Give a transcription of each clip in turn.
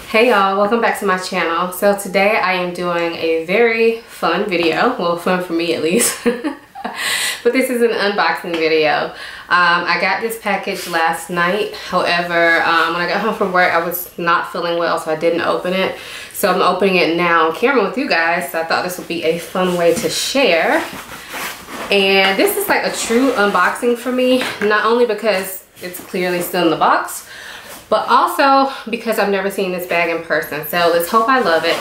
Hey y'all, welcome back to my channel. So today I am doing a very fun video, well fun for me at least, but this is an unboxing video. I got this package last night. However, when I got home from work I was not feeling well, so I didn't open it. So I'm opening it now on camera with you guys, so I thought this would be a fun way to share. And this is like a true unboxing for me, not only because it's clearly still in the box, but also because I've never seen this bag in person. So let's hope I love it.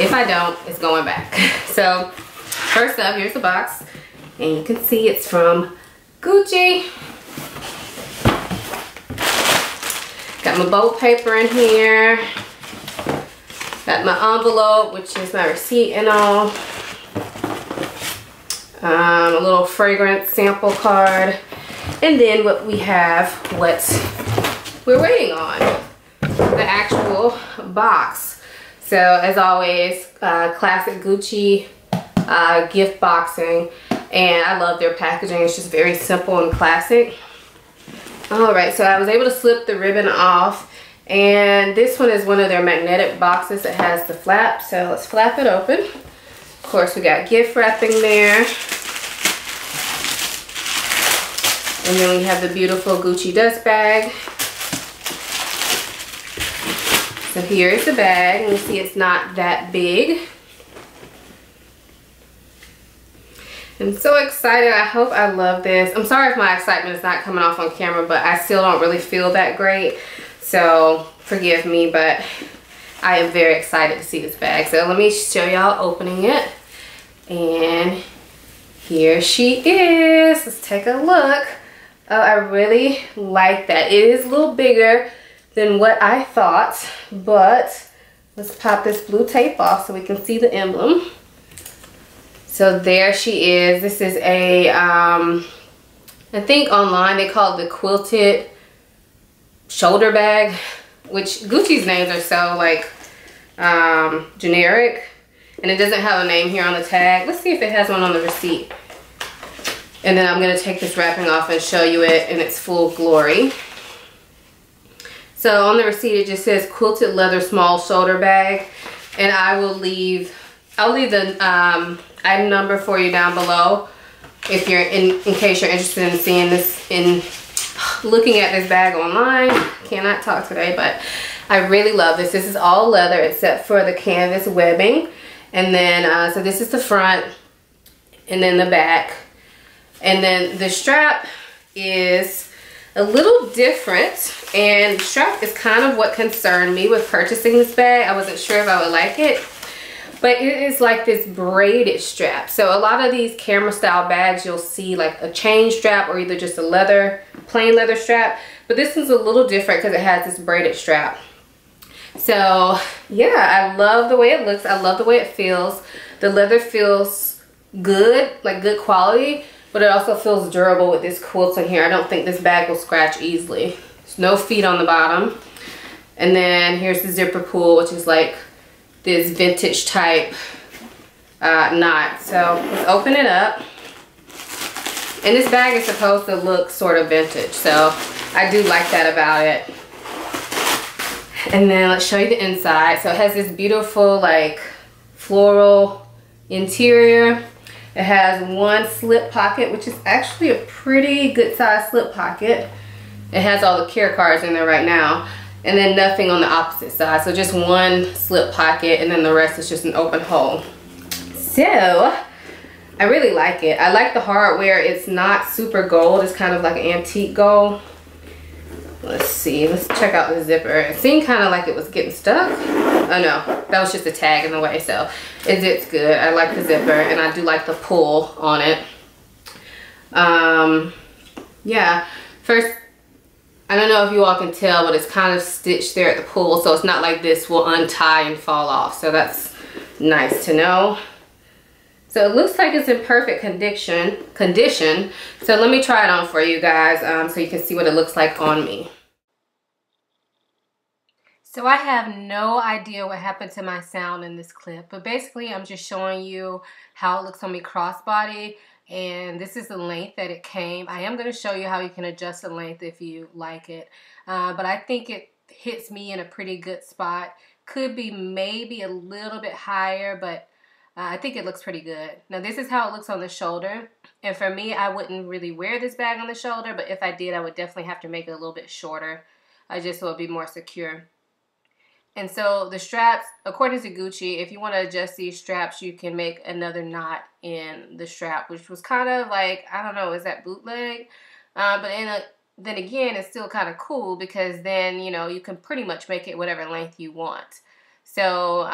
If I don't, it's going back. So first up, here's the box. And you can see it's from Gucci. Got my bold paper in here. Got my envelope, which is my receipt and all. A little fragrance sample card. And then what we have, what we're waiting on, the actual box. So as always, classic Gucci gift boxing, and I love their packaging. It's just very simple and classic. All right, so I was able to slip the ribbon off, and this one is one of their magnetic boxes that has the flap. So let's flap it open. Of course, we got gift wrapping there. And then we have the beautiful Gucci dust bag. So here is the bag, and you see it's not that big. I'm so excited. I hope I love this. I'm sorry if my excitement is not coming off on camera, but I still don't really feel that great. So forgive me, but I am very excited to see this bag. So let me show y'all opening it. And here she is. Let's take a look. Oh, I really like that. It is a little bigger than what I thought, but let's pop this blue tape off so we can see the emblem. So there she is. This is a, I think online they call it the quilted shoulder bag, which Gucci's names are so like generic, and it doesn't have a name here on the tag. Let's see if it has one on the receipt. And then I'm gonna take this wrapping off and show you it in its full glory. So on the receipt it just says quilted leather small shoulder bag, and I'll leave the item number for you down below if you're in case you're interested in seeing this, in looking at this bag online. Cannot talk today, but I really love this. This is all leather except for the canvas webbing, and then so this is the front and then the back, and then the strap is a little different, and the strap is kind of what concerned me with purchasing this bag. I wasn't sure if I would like it, but it is like this braided strap. So a lot of these camera style bags you'll see like a chain strap or either just a leather, plain leather strap, but this one's a little different because it has this braided strap. So yeah, I love the way it looks. I love the way it feels. The leather feels good, like good quality, but it also feels durable with this quilt in here. I don't think this bag will scratch easily. There's no feet on the bottom. And then here's the zipper pull, which is like this vintage type knot. So let's open it up. And this bag is supposed to look sort of vintage, so I do like that about it. And then let's show you the inside. So it has this beautiful like floral interior. It has one slip pocket, which is actually a pretty good size slip pocket. It has all the care cards in there right now. And then nothing on the opposite side. So just one slip pocket, and then the rest is just an open hole. So I really like it. I like the hardware. It's not super gold. It's kind of like an antique gold. Let's see. Let's check out the zipper. It seemed kind of like it was getting stuck. Oh no, that was just a tag in the way. So it zips good. I like the zipper, and I do like the pull on it. Yeah. First, I don't know if you all can tell, but it's kind of stitched there at the pull, so it's not like this will untie and fall off. So that's nice to know. So it looks like it's in perfect condition. So let me try it on for you guys so you can see what it looks like on me. So I have no idea what happened to my sound in this clip, but basically I'm just showing you how it looks on me crossbody, and this is the length that it came. I am going to show you how you can adjust the length if you like it, but I think it hits me in a pretty good spot. Could be maybe a little bit higher, but I think it looks pretty good. Now this is how it looks on the shoulder. And for me, I wouldn't really wear this bag on the shoulder, but if I did, I would definitely have to make it a little bit shorter, just so it would be more secure. And so the straps, according to Gucci, if you want to adjust these straps, you can make another knot in the strap, which was kind of like, I don't know, is that bootleg? Then again, it's still kind of cool because then, you know, you can pretty much make it whatever length you want. So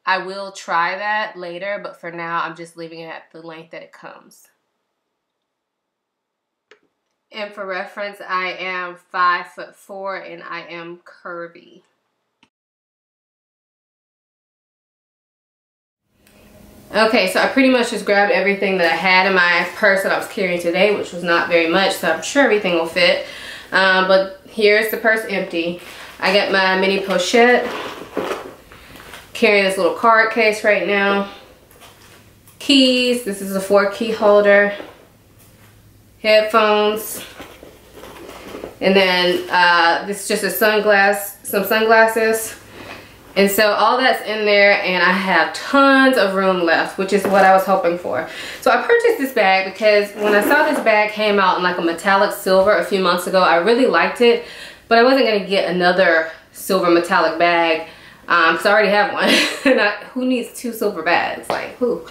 I will try that later, but for now, I'm just leaving it at the length that it comes. And for reference, I am 5'4" and I am curvy. Okay, so I pretty much just grabbed everything that I had in my purse that I was carrying today, which was not very much, so I'm sure everything will fit. But here's the purse empty. I got my mini pochette. Carrying this little card case right now. Keys, this is a 4-key holder. Headphones. And then this is just some sunglasses. And so all that's in there, and I have tons of room left, which is what I was hoping for. So I purchased this bag because when I saw this bag came out in like a metallic silver a few months ago, I really liked it, but I wasn't gonna get another silver metallic bag because I already have one. And who needs 2 silver bags? Like, who?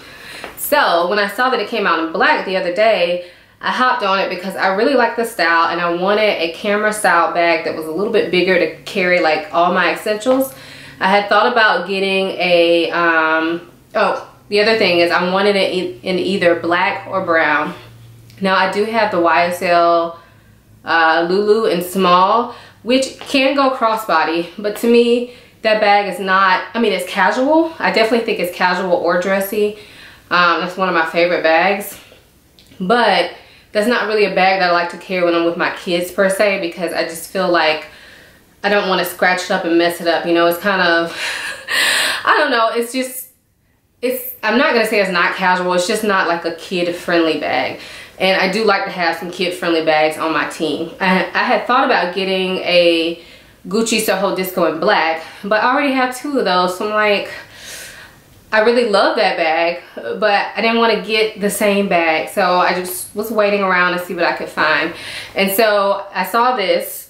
So when I saw that it came out in black the other day, I hopped on it because I really like the style and I wanted a camera style bag that was a little bit bigger to carry like all my essentials. I had thought about getting a, the other thing is I wanted it in either black or brown. Now I do have the YSL Lulu in small, which can go crossbody, but to me, that bag is not, I mean, it's casual. I definitely think it's casual or dressy. That's one of my favorite bags, but that's not really a bag that I like to carry when I'm with my kids per se, because I just feel like I don't want to scratch it up and mess it up. You know, it's kind of, I don't know, it's just, I'm not going to say it's not casual. It's just not like a kid-friendly bag. And I do like to have some kid-friendly bags on my team. I had thought about getting a Gucci Soho Disco in black, but I already have 2 of those. So I'm like, I really love that bag, but I didn't want to get the same bag. So I just was waiting around to see what I could find. And so I saw this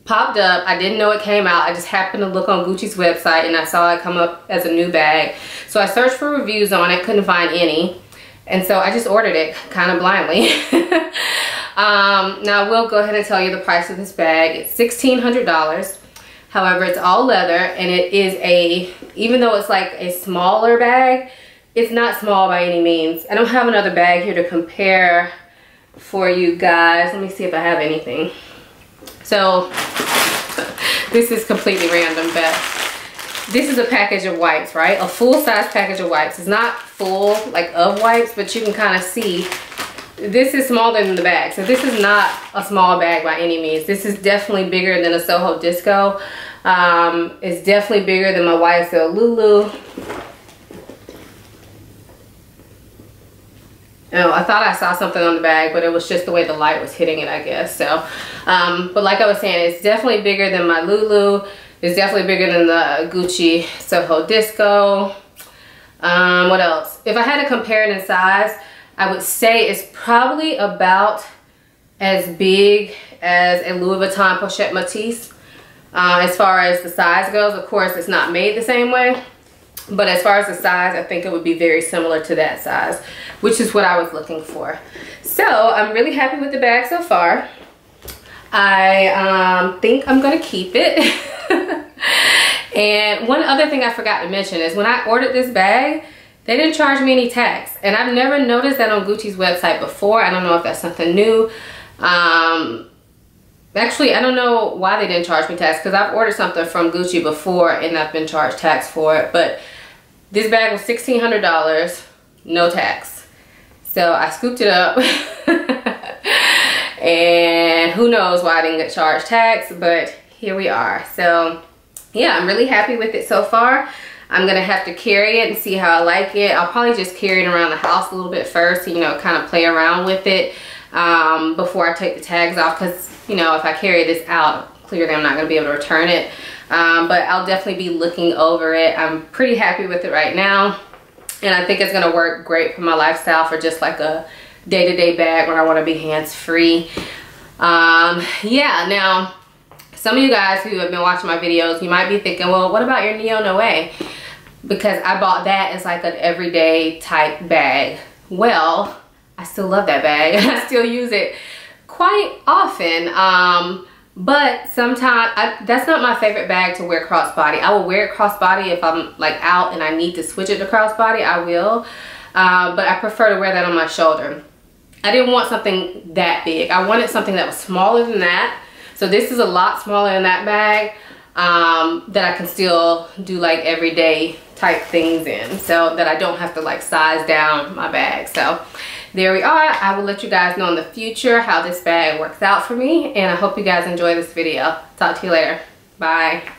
popped up. I didn't know it came out. I just happened to look on Gucci's website and I saw it come up as a new bag. So I searched for reviews on it, couldn't find any. And so I just ordered it kind of blindly. Now I will go ahead and tell you the price of this bag. It's $1,600. However, it's all leather and it is even though it's like a smaller bag, it's not small by any means. I don't have another bag here to compare for you guys. Let me see if I have anything. So this is completely random, but this is a package of wipes, right? A full-size package of wipes. It's not full like of wipes, but you can kind of see this is smaller than the bag. So this is not a small bag by any means. This is definitely bigger than a Soho Disco. It's definitely bigger than my YSL Lulu. Oh, I thought I saw something on the bag, but it was just the way the light was hitting it, I guess. So, but like I was saying, it's definitely bigger than my Lulu. It's definitely bigger than the Gucci Soho Disco. What else? If I had to compare it in size, I would say it's probably about as big as a Louis Vuitton Pochette Matisse. As far as the size goes, of course, it's not made the same way. But as far as the size, I think it would be very similar to that size, which is what I was looking for. So I'm really happy with the bag so far. I think I'm gonna keep it. And one other thing I forgot to mention is when I ordered this bag, they didn't charge me any tax. And I've never noticed that on Gucci's website before. I don't know if that's something new. Actually, I don't know why they didn't charge me tax, because I've ordered something from Gucci before and I've been charged tax for it. But this bag was $1,600, no tax. So I scooped it up. And who knows why I didn't get charged tax, but here we are. So yeah, I'm really happy with it so far. I'm gonna have to carry it and see how I like it. I'll probably just carry it around the house a little bit first, you know, kind of play around with it before I take the tags off, because you know, if I carry this out, clearly I'm not going to be able to return it. But I'll definitely be looking over it. I'm pretty happy with it right now. And I think it's going to work great for my lifestyle for just like a day-to-day bag when I want to be hands-free. Yeah, now some of you guys who have been watching my videos, you might be thinking, well, what about your Neo Noe? Because I bought that as like an everyday type bag. Well, I still love that bag. I still use it quite often. But sometimes that's not my favorite bag to wear crossbody. I will wear it crossbody if I'm like out and I need to switch it to crossbody, I will. But I prefer to wear that on my shoulder. I didn't want something that big. I wanted something that was smaller than that. So this is a lot smaller than that bag, that I can still do like everyday type things in, so that I don't have to like size down my bag. So there we are. I will let you guys know in the future how this bag works out for me, and I hope you guys enjoy this video. Talk to you later. Bye.